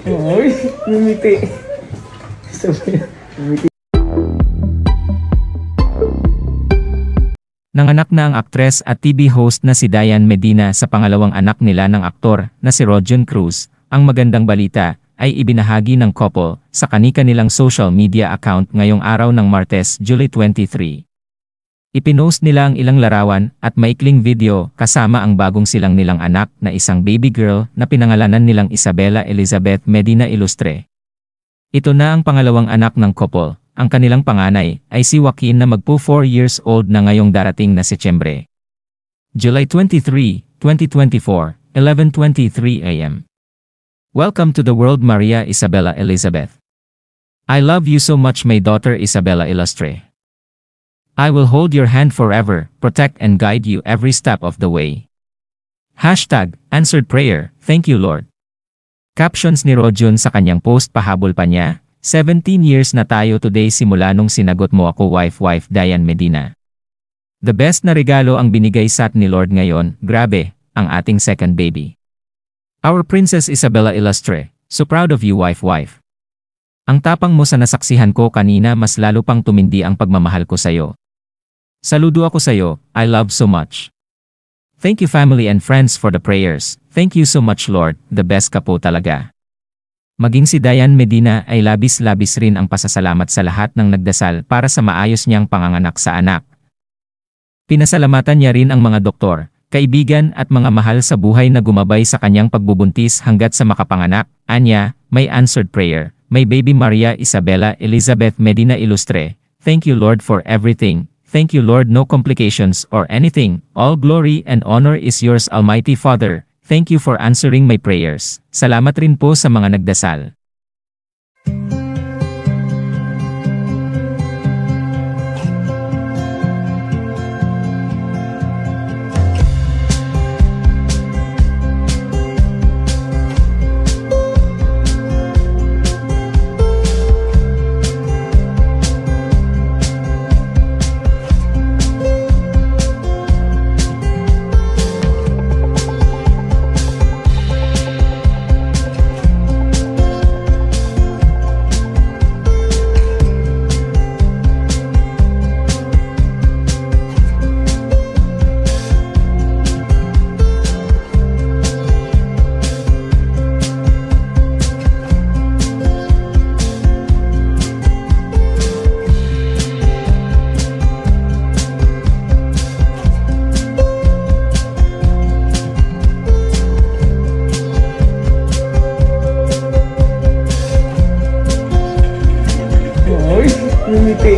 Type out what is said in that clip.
Uy, ngumiti. Sabi, ngumiti. Nanganak na ang aktres at TV host na si Diane Medina sa pangalawang anak nila ng aktor na si Rodjon Cruz. Ang magandang balita ay ibinahagi ng couple sa kani-kanilang social media account ngayong araw ng Martes, July 23. Ipinost nila ang ilang larawan at maikling video kasama ang bagong silang nilang anak na isang baby girl na pinangalanan nilang Isabela Elizabeth Medina Ilustre. Ito na ang pangalawang anak ng couple. Ang kanilang panganay ay si Joaquin na magpo 4 years old na ngayong darating na Setyembre. July 23, 2024, 11:23 a.m. Welcome to the world, Maria Isabela Elizabeth. I love you so much, my daughter Isabela Ilustre. I will hold your hand forever, protect and guide you every step of the way. #Answered prayer, thank you Lord. Captions ni Rodjon sa kanyang post pahabol pa niya. 17 years na tayo today simula nung sinagot mo ako wife Diane Medina. The best na regalo ang binigay sa ni Lord ngayon, grabe, ang ating second baby. Our Princess Isabela Ilustre, so proud of you wife. Ang tapang mo sa nasaksihan ko kanina mas lalo pang tumindi ang pagmamahal ko sayo. Saludo ako sayo, I love so much. Thank you family and friends for the prayers, thank you so much Lord, the best ka po talaga. Maging si Diane Medina ay labis-labis rin ang pasasalamat sa lahat ng nagdasal para sa maayos niyang panganganak sa anak. Pinasalamatan niya rin ang mga doktor, kaibigan at mga mahal sa buhay na gumabay sa kanyang pagbubuntis hanggat sa makapanganak. Anya, may answered prayer, may baby Maria Isabela Elizabeth Medina Ilustre. Thank you Lord for everything. Thank you Lord, no complications or anything. All glory and honor is yours Almighty Father. Thank you for answering my prayers. Salamat rin po sa mga nagdasal. Uy, ngumiti.